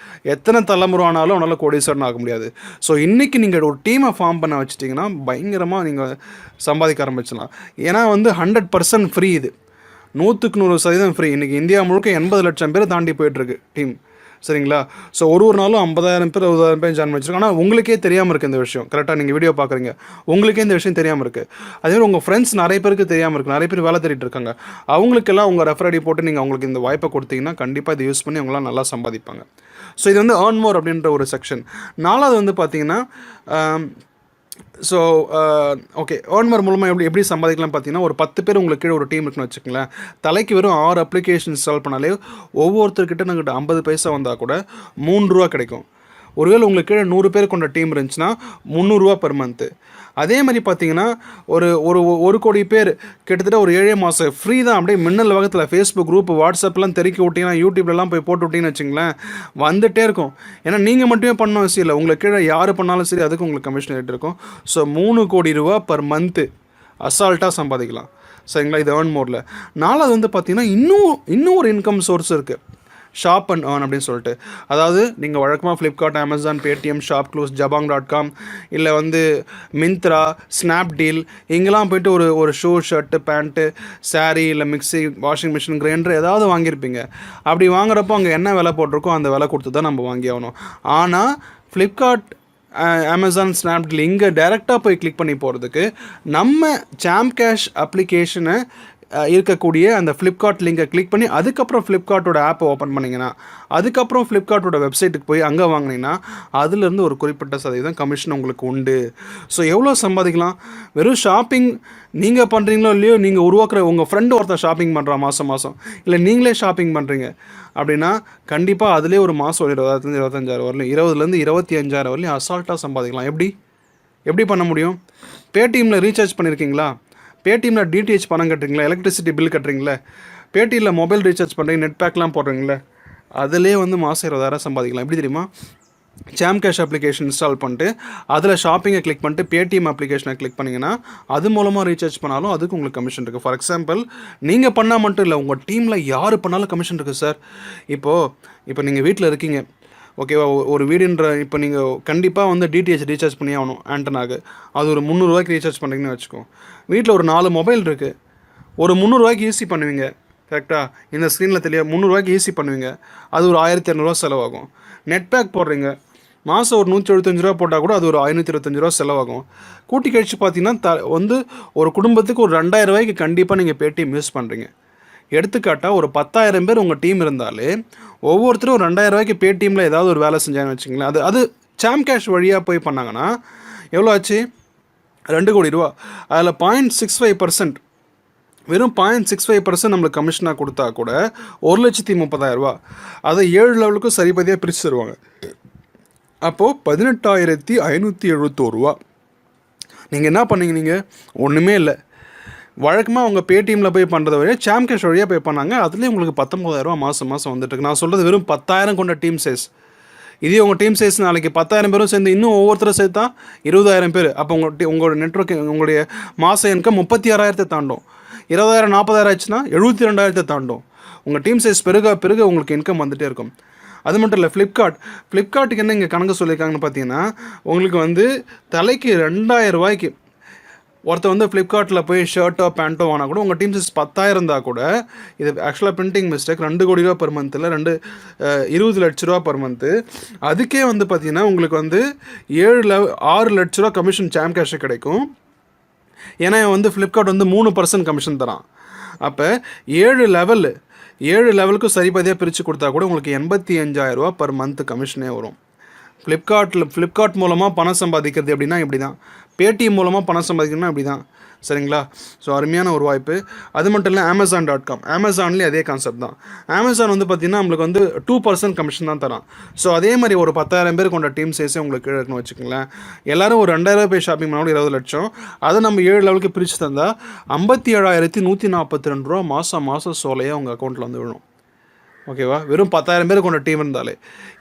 A: எத்தனை தலைமுறை ஆனாலும் அவனால் கோடீஸ்வரன் ஆக முடியாது. ஸோ இன்றைக்கி நீங்கள் ஒரு டீமை ஃபார்ம் பண்ண வச்சிட்டிங்கன்னா பயங்கரமாக நீங்கள் சம்பாதிக்க ஆரம்பிச்சிடலாம். ஏன்னா வந்து 100% ஃப்ரீ. இது 100% ஃப்ரீ. இன்றைக்கி இந்தியா முழுக்க 80 லட்சம் பேர் தாண்டி போயிட்டுருக்கு டீம். சரிங்களா? ஸோ ஒரு நாளும் 50,000 பேர் 60,000 பேர் ஜாயின் வச்சுருக்கோம். ஆனால் உங்களுக்கே தெரியாமல் இருக்குது இந்த விஷயம். கரெக்டாக நீங்கள் வீடியோ பார்க்குறீங்க, உங்களுக்கே இந்த விஷயம் தெரியாமல் இருக்குது. அதேமாதிரி உங்கள் ஃப்ரெண்ட்ஸ் நிறைய பேருக்கு தெரியாமல் இருக்குது. நிறைய பேர் வேலை தேடிட்டு இருக்காங்க. அவங்களுக்கெல்லாம் உங்கள் ரெஃபர் ஐடி போட்டு நீங்கள் அவங்களுக்கு இந்த வாய்ப்பை கொடுத்தீங்கன்னா கண்டிப்பாக இதை யூஸ் பண்ணி அவங்களாம் நல்லா சம்பாதிப்பாங்க. ஸோ இது வந்து ஏர்ன் மோர் அப்படின்ற ஒரு செக்ஷன். 4வது வந்து பார்த்தீங்கன்னா ஸோ ஓகே, ஏர்ன்மோர் மூலமாக எப்படி சம்பாதிக்கலாம் பார்த்தீங்கன்னா, ஒரு 10 பேர் உங்களுக்கு கீழே ஒரு டீம் இருக்குன்னு வச்சுக்கோங்களேன். தலைக்கு வெறும் 6 அப்ளிகேஷன் இன்ஸ்டால் பண்ணாலே ஒவ்வொருத்தர்கிட்ட நாங்கிட்ட 50 பைசா வந்தால் கூட $3 கிடைக்கும். ஒருவேளை உங்களுக்கு கீழே 100 பேர் கொண்ட டீம் இருந்துச்சுன்னா $300 பெர் மந்த்து. அதே மாதிரி பார்த்தீங்கன்னா ஒரு கோடி பேர் கிட்டத்தட்ட ஒரு 7 மாதம் ஃப்ரீ தான். அப்படியே மின்னல் வகத்தில் ஃபேஸ்புக் குரூப் வாட்ஸ்அப்லாம் தெறிக்க விட்டிங்கன்னா யூடியூப்லலாம் போய் போட்டு விட்டிங்கன்னு வச்சுங்களேன், வந்துகிட்டே இருக்கும். ஏன்னா நீங்கள் மட்டுமே பண்ண அவசியம் இல்லை, உங்களுக்கு கீழே யார் பண்ணாலும் சரி அதுக்கு உங்களுக்கு கமிஷன் ரேட் இருக்கும். ஸோ $3 கோடி பர் மந்த்து அசால்ட்டாக சம்பாதிக்கலாம். சரிங்களா? இது ஏர்ன் மோரில். 4வது வந்து பார்த்தீங்கன்னா இன்னும் ஒரு இன்கம் சோர்ஸ் இருக்குது, ஷாப் அண்ட் ஏர்ன் அப்படின்னு சொல்லிட்டு. அதாவது நீங்கள் வழக்கமாக Flipkart, Amazon, Paytm, ShopClues, ஜபாங்.com இல்லை வந்து மிந்த்ரா, ஸ்னாப்டீல் இங்கெல்லாம் போய்ட்டு ஒரு ஷூ, ஷர்ட்டு, பேண்ட்டு, சாரீ இல்லை மிக்ஸி, வாஷிங் மிஷின், கிரைண்டர் ஏதாவது வாங்கியிருப்பீங்க. அப்படி வாங்குறப்போ அங்கே என்ன விலை போட்டிருக்கோ அந்த விலை கொடுத்து தான் நம்ம வாங்கி ஆகணும். ஆனால் ஃப்ளிப்கார்ட், அமேசான், ஸ்னாப்டீல் இங்கே டைரெக்டாக போய் கிளிக் பண்ணி போகிறதுக்கு நம்ம சாம் கேஷ் அப்ளிகேஷனை இருக்கக்கூடிய அந்த ஃப்ளிப்கார்ட் லிங்கை கிளிக் பண்ணி அதுக்கப்புறம் ஃப்ளிப்கார்ட்டோட ஆப்பை ஓப்பன் பண்ணிங்கன்னா அதுக்கப்புறம் ஃப்ளிப்கார்ட்டோட வெப்சைட்டுக்கு போய் அங்கே வாங்கினீங்கன்னா அதுலேருந்து ஒரு குறிப்பிட்ட சதவீதம் கமிஷன் உங்களுக்கு உண்டு. ஸோ எவ்வளோ சம்பாதிக்கலாம்? வெறும் ஷாப்பிங் நீங்கள் பண்ணுறீங்களோ இல்லையோ, நீங்கள் உருவாக்குற உங்கள் ஃப்ரெண்டு ஒருத்தர் ஷாப்பிங் பண்ணுறா மாதம் இல்லை நீங்களே ஷாப்பிங் பண்ணுறீங்க அப்படின்னா கண்டிப்பாக அதிலே ஒரு மாதம் ஒரு 20,000 25,000 வரலையும் 20,000 25,000 வரலையும் அசால்ட்டாக சம்பாதிக்கலாம். எப்படி பண்ண முடியும்? பேடிஎம்மில் ரீசார்ஜ் பண்ணியிருக்கீங்களா? பேடிஎம்மில் டிடிஹெச் பணம் கட்டுறீங்களா? எலக்ட்ரிசிட்டி பில் கட்டுறீங்களே? பேடிஎம்மில் மொபைல் ரீசார்ஜ் பண்ணுறீங்க, நெட் பேக்லாம் போடுறீங்களே, அதிலே வந்து மாதம் 20,000 சம்பாதிக்கலாம். எப்படி தெரியுமா? சாம் கேஷ் அப்ளிகேஷன் இன்ஸ்டால் பண்ணிட்டு அதில் ஷாப்பிங்கை கிளிக் பண்ணிட்டு பேடிஎம் அப்ளிகேஷனை கிளிக் பண்ணிங்கன்னா அது மூலமாக ரீசார்ஜ் பண்ணாலும் அதுக்கு உங்களுக்கு கமிஷன் இருக்குது. ஃபார் எக்ஸாம்பிள் நீங்கள் பண்ணால் மட்டும் இல்லை, உங்கள் டீமில் யார் பண்ணாலும் கமிஷன் இருக்குது சார். இப்போ நீங்கள் வீட்டில் இருக்கீங்க, ஓகேவா? ஒரு வீடுன்ற இப்போ நீங்கள் கண்டிப்பாக வந்து டிடிஹெச் ரீசார்ஜ் பண்ணி ஆகணும் ஆண்டனாக்கு. அது ஒரு $300 ரீசார்ஜ் பண்ணுறீங்கன்னு வச்சுக்கோ. வீட்டில் ஒரு 4 மொபைல் இருக்குது, ஒரு $300 ஈஸி பண்ணுவீங்க. கரெக்டாக இந்த ஸ்க்ரீனில் $300 ஈஸி பண்ணுவீங்க. அது ஒரு $1,200 செலவாகும். நெட் பேக் போடுறீங்க, மாதம் ஒரு $175 போட்டால் கூட அது ஒரு $525 செலவாகும். கூட்டி கழிச்சு பார்த்தீங்கன்னா வந்து ஒரு குடும்பத்துக்கு ஒரு $2,000 கண்டிப்பாக நீங்கள் பேடிஎம் யூஸ் பண்ணுறீங்க. எடுத்துக்காட்டால் ஒரு 10,000 பேர் உங்கள் டீம் இருந்தாலே ஒவ்வொருத்தரும் ஒரு $2,000 பேடிஎம்மில் ஏதாவது ஒரு வேலை செஞ்சாங்கன்னு வச்சுங்களேன், அது சாம் கேஷ் வழியாக போய் பண்ணாங்கன்னா எவ்வளோ ஆச்சு? 2 கோடி ரூபா. அதில் 0.65%, வெறும் 0.65% நம்மளுக்கு கமிஷனாக கொடுத்தா கூட 1,30,000 அதை 7 லெவலுக்கும் சரிபதியாக பிரித்து தருவாங்க. அப்போது 18,571 நீங்கள் என்ன பண்ணீங்க? நீங்கள் ஒன்றுமே இல்லை. வழக்கமாக அவங்க பேடிஎம்மில் போய் பண்ணுறத வழியாக சாம் கேஷ் வழியாக போய் பண்ணாங்க. அதுலேயும் உங்களுக்கு 19,000 மாதம் வந்துட்டுருக்கு. நான் சொல்கிறது வெறும் 10,000 கொண்ட டீம் சைஸ். இதே உங்கள் டீம் சைஸ் நாளைக்கு 10,000 பேரும் சேர்ந்து இன்னும் ஒவ்வொருத்தரும் சேர்த்தா 20,000 பேர். அப்போ உங்களோட நெட்ஒர்க் உங்களுடைய மாத இன்கம் 36,000 தாண்டும். 20,000 40,000 ஆச்சுன்னா 72,000 தாண்டும். உங்கள் டீம் சைஸ் பெருக உங்களுக்கு இன்கம் வந்துகிட்டே இருக்கும். அது மட்டும் இல்லை, ஃப்ளிப்கார்ட்டுக்கு என்ன இங்கே கணக்கு சொல்லியிருக்காங்கன்னு பார்த்தீங்கன்னா, உங்களுக்கு தலைக்கு 2,000 ஒருத்தர் ஃப்ளிப்கார்ட்டில் போய் ஷர்ட்டோ பேண்ட்டோ வாங்கினா கூட உங்கள் டீம் சைஸ் 10,000 இருந்தால் கூட, இது ஆக்சுவலாக பிரிண்டிங் மிஸ்டேக், 2 கோடி ரூபா பெர் மந்த்தில் 20 லட்ச ரூபா பெர் மந்த்து. அதுக்கே பார்த்தீங்கன்னா உங்களுக்கு 6 லட்ச ரூபா கமிஷன் சாம் கேஷு கிடைக்கும். ஏன்னா ஃப்ளிப்கார்ட் 3% கமிஷன் தரான். அப்போ 7 லெவலுக்கும் சரிபதியாக பிரித்து கொடுத்தா கூட உங்களுக்கு 85,000 பெர் மந்த் கமிஷனே வரும். ஃப்ளிப்கார்ட் மூலமாக பணம் சம்பாதிக்கிறது எப்படின்னா இப்படி தான். பேடிஎம் மூலமாக பணம் சம்பாதிக்கணும்னா இப்படி தான். சரிங்களா? ஸோ அருமையான ஒரு வாய்ப்பு. அது மட்டும் இல்லை, Amazon.com, அமேசான்லேயும் அதே கான்செப்ட் தான். அமேசான் பார்த்திங்கன்னா நம்மளுக்கு 2% கமிஷன் தான் தரான். ஸோ அதே மாதிரி ஒரு 10,000 பேர் கொண்ட டீம் சைஸே உங்களுக்கு கீழே இருக்குன்னு வச்சுக்கோங்களேன். எல்லோரும் ஒரு 2,000 போய் ஷாப்பிங் பண்ணாலும் 20 லட்சம். அதை நம்ம 7 லெவலுக்கு பிரித்து தந்தால் 57,142 மாதம் சோலையாக உங்கள் அக்கௌண்ட்டில் விழும். ஓகேவா? வெறும் 10,000 பேர் கொண்ட டீம் இருந்தாலே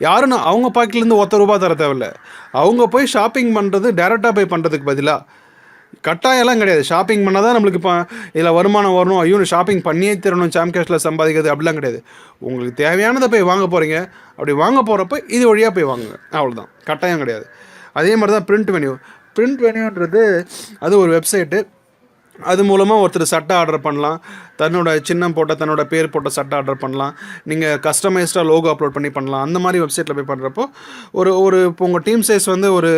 A: யாரும் அவங்க பாக்கெட்லேருந்து ₹1 தர தேவையில்லை. அவங்க போய் ஷாப்பிங் பண்ணுறது டேரெக்டாக போய் பண்ணுறதுக்கு பதிலாக கட்டாயம்லாம் கிடையாது. ஷாப்பிங் பண்ணால் தான் நம்மளுக்கு இப்போ இதில் வருமானம் வரணும், ஐயோ ஷாப்பிங் பண்ணியே தரணும், சாம் கேஷில் சம்பாதிக்கிறது அப்படிலாம் கிடையாது. உங்களுக்கு தேவையானதை போய் வாங்க போகிறீங்க. அப்படி வாங்க போகிறப்ப இது வழியாக போய் வாங்குங்க, அவ்வளோதான். கட்டாயம் கிடையாது. அதே மாதிரி தான் பிரிண்ட் வென்யூன்றது அது ஒரு வெப்சைட்டு. அது மூலமாக ஒருத்தர் சட்டை ஆர்டர் பண்ணலாம். தன்னோட சின்னம் போட்ட தன்னோட பேர் போட்ட சட்டை ஆர்டர் பண்ணலாம். நீங்கள் கஸ்டமைஸ்டாக லோகோ அப்லோட் பண்ணலாம். அந்த மாதிரி வெப்சைட்டில் போய் பண்ணுறப்போ ஒரு இப்போ உங்கள் டீம் சைஸ் ஒரு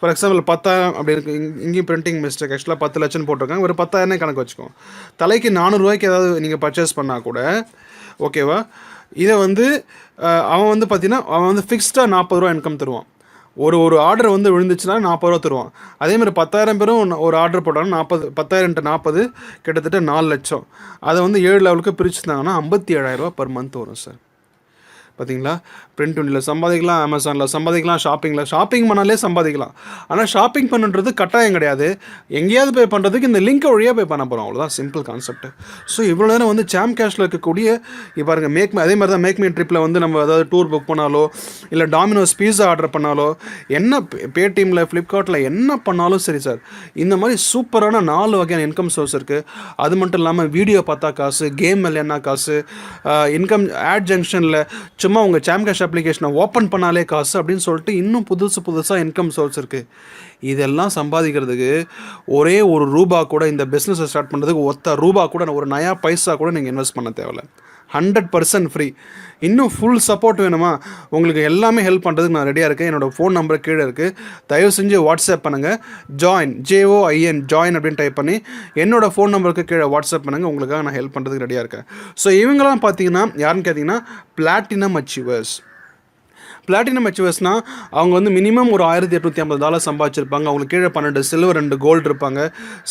A: ஃபார் எக்ஸாம்பிள் 10,000 அப்படி இருக்குது. இங்கேயும் பிரிண்டிங் மிஸ்டேக், ஆக்சுவலாக 10 லட்சம் போட்டிருக்காங்க. ஒரு 10,000 கணக்கு வச்சுக்கோங்க. தலைக்கு ₹400 ஏதாவது நீங்கள் பர்ச்சேஸ் பண்ணால் கூட ஓகேவா? இதை அவன் பார்த்தீங்கன்னா அவன் ஃபிக்ஸ்டாக ₹40 இன்கம் தருவான். ஒரு ஆர்டர் விழுந்துச்சுன்னா ₹40 தருவான். அதேமாதிரி 10,000 பேரும் ஒரு ஆர்டர் போட்டாங்கன்னா 10,000 × 40 கிட்டத்தட்ட 4 லட்சம். அதை 7 லெவலுக்கு பிரிச்சுருந்தாங்கன்னா 57,000 பெர் மந்த் வரும் சார். பார்த்தீங்களா? பிரிண்ட் வென்யூவில் சம்பாதிக்கலாம், அமேசானில் சம்பாதிக்கலாம், ஷாப்பிங் பண்ணாலே சம்பாதிக்கலாம். ஆனால் ஷாப்பிங் பண்ணுறது கட்டாயம் கிடையாது. எங்கேயாவது போய் பண்ணுறதுக்கு இந்த லிங்க் வழியாக போய் பண்ண போகிறோம், அவ்வளோதான். Simple concept. ஸோ இவ்வளோ நேரம் சாம் கேஷில் இருக்கக்கூடிய இப்போ பாருங்கள் அதே மாதிரி தான் மேக் மீ ட்ரிப்பில் நம்ம ஏதாவது டூர் புக் பண்ணாலோ இல்லை டாமினோஸ் பீஸா ஆர்டர் பண்ணாலோ என்ன பேடிஎம்மில் ஃப்ளிப்கார்ட்டில் என்ன பண்ணாலும் சரி சார், இந்த மாதிரி சூப்பரான 4 வகையான இன்கம் சோர்ஸ் இருக்குது. அது மட்டும் இல்லாமல் வீடியோ பார்த்தா காசு, கேம் விளையாடினா காசு, இன்கம் ஆட் ஜங்ஷனில் சும்மா உங்கள் சாம் கேஷ் அப்ளிகேஷனை ஓப்பன் பண்ணாலே காசு அப்படின்னு சொல்லிட்டு இன்னும் புதுசாக இன்கம் சோர்ஸ் இருக்குது. இதெல்லாம் சம்பாதிக்கிறதுக்கு ஒரே ₹1 கூட இந்த பிஸ்னஸை ஸ்டார்ட் பண்ணுறதுக்கு ₹1 கூட ஒரு நயா பைசா கூட நீங்கள் இன்வெஸ்ட் பண்ண தேவையில்லை. 100% ஃப்ரீ. இன்னும் ஃபுல் சப்போர்ட் வேணுமா? உங்களுக்கு எல்லாமே ஹெல்ப் பண்ணுறதுக்கு நான் ரெடியாக இருக்கேன். என்னோடய ஃபோன் நம்பர் கீழே இருக்குது. தயவு செஞ்சு வாட்ஸ்அப் பண்ணுங்கள். JOIN ஜாயின் அப்படின்னு டைப் பண்ணி என்னோடய ஃபோன் நம்பருக்கு கீழே வாட்ஸ்அப் பண்ணுங்கள். உங்களுக்காக நான் ஹெல்ப் பண்ணுறதுக்கு ரெடியாக இருக்கேன். ஸோ இவங்கெல்லாம் பார்த்தீங்கன்னா யாருன்னு கேட்டிங்கன்னா பிளாட்டினம் அச்சீவர்ஸ். பிளாட்டினம் அச்சீவர்ஸ்னால் அவங்க மினிமம் ஒரு $1,850 சம்பாதிச்சிருப்பாங்க. அவங்களுக்கு கீழே 12 சில்வர் 2 கோல்டு இருப்பாங்க.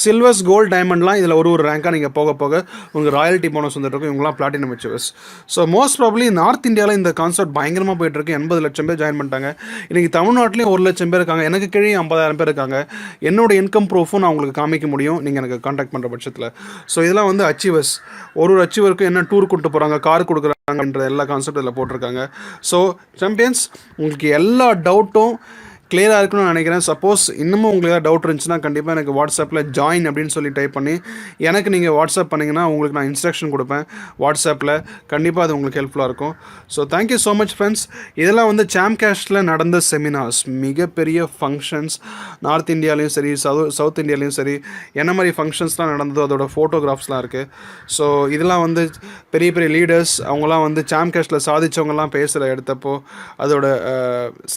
A: சில்வர்ஸ் கோல்டு டைமண்ட்லாம் இதில் ஒரு ரேங்காக நீங்கள் போக உங்களுக்கு ராயல்ட்டி போனஸ் வந்துருக்கும். இவங்களாம் platinum achievers. So most probably north இந்தியாவில் இந்த கான்செப்ட் பயங்கரமாக போயிட்டுருக்கு. 80 லட்சம் பேர் ஜாயின் பண்ணிட்டாங்க. இன்றைக்கி தமிழ்நாட்டிலையும் 1 லட்சம் பேர் இருக்காங்க. எனக்கு கீழே 50,000 பேர் இருக்காங்க. என்னோட இன்கம் ப்ரூஃபும் நான் உங்களுக்கு காமிக்க முடியும் நீங்கள் எனக்கு கான்டாக்ட் பண்ணுற பட்சத்தில். ஸோ இதெல்லாம் அச்சீவர்ஸ். ஒரு அச்சீவருக்கு என்ன டூர் கூப்பிட்டு போகிறாங்க, கார் கொடுக்குறாங்கன்ற எல்லா கான்செப்ட் இதில் போட்டிருக்காங்க. ஸோ சாம்பியன்ஸ், உங்களுக்கு எல்லா டவுட்டும் கிளியராக இருக்குன்னு நினைக்கிறேன். சப்போஸ் இன்னமும் உங்களுக்கு ஏதாவது டவுட் இருந்துச்சுன்னா கண்டிப்பாக எனக்கு வாட்ஸ்அப்பில் ஜாயின் அப்படின்னு சொல்லி டைப் பண்ணி எனக்கு நீங்கள் வாட்ஸ்அப் பண்ணிங்கன்னா உங்களுக்கு நான் இன்ஸ்ட்ரக்ஷன் கொடுப்பேன் வாட்ஸ்அப்பில். கண்டிப்பாக அது உங்களுக்கு ஹெல்ப்ஃபுல்லாக இருக்கும். So thank you so much friends. இதெல்லாம் சாம் கேஷில் நடந்த செமினார்ஸ், மிகப்பெரிய ஃபங்க்ஷன்ஸ். நார்த் இந்தியாலையும் சரி, சவுத் இந்தியாலையும் சரி, என்ன மாதிரி ஃபங்க்ஷன்ஸ்லாம் நடந்ததோ அதோட ஃபோட்டோகிராஃப்ஸ்லாம் இருக்குது. ஸோ இதெல்லாம் பெரிய பெரிய லீடர்ஸ் அவங்களாம் சாம் கேஷில் சாதித்தவங்கலாம் பேசுகிற எடுத்தப்போ அதோட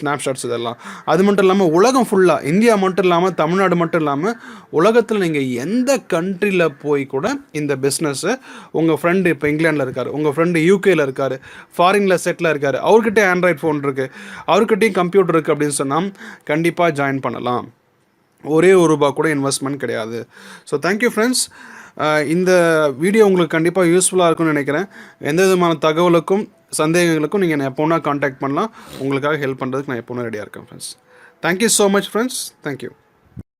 A: ஸ்னாப்ஷாட்ஸ் இதெல்லாம் அது மட்டும் இல்லாமல் உலகம் ஃபுல்லாக, இந்தியா மட்டும் இல்லாமல், தமிழ்நாடு மட்டும் இல்லாமல், உலகத்தில் நீங்கள் எந்த கண்ட்ரியில் போய் கூட இந்த பிஸ்னஸ்ஸை உங்கள் ஃப்ரெண்டு இப்போ இங்கிலாண்டில் இருக்கார், உங்கள் ஃப்ரெண்டு யூகேயில் இருக்கார், ஃபாரினில் செட்டில் இருக்கார், அவர்கிட்ட ஆண்ட்ராய்ட் ஃபோன் இருக்குது, அவர்கிட்டையும் கம்ப்யூட்டர் இருக்குது அப்படின்னு சொன்னால் கண்டிப்பாக ஜாயின் பண்ணலாம். ஒரே ₹1 கூட இன்வெஸ்ட்மெண்ட் கிடையாது. So thank you friends. இந்த வீடியோ உங்களுக்கு கண்டிப்பாக யூஸ்ஃபுல்லாக இருக்கும்னு நினைக்கிறேன். எந்த விதமான தகவலுக்கும் சந்தேகங்களுக்கும் நீங்கள் என்னை எப்போனா காண்டாக்ட் பண்ணலாம். உங்களுக்காக ஹெல்ப் பண்ணுறதுக்கு நான் எப்போனா ரெடியாக இருக்கேன் friends. Thank you so much friends. Thank you.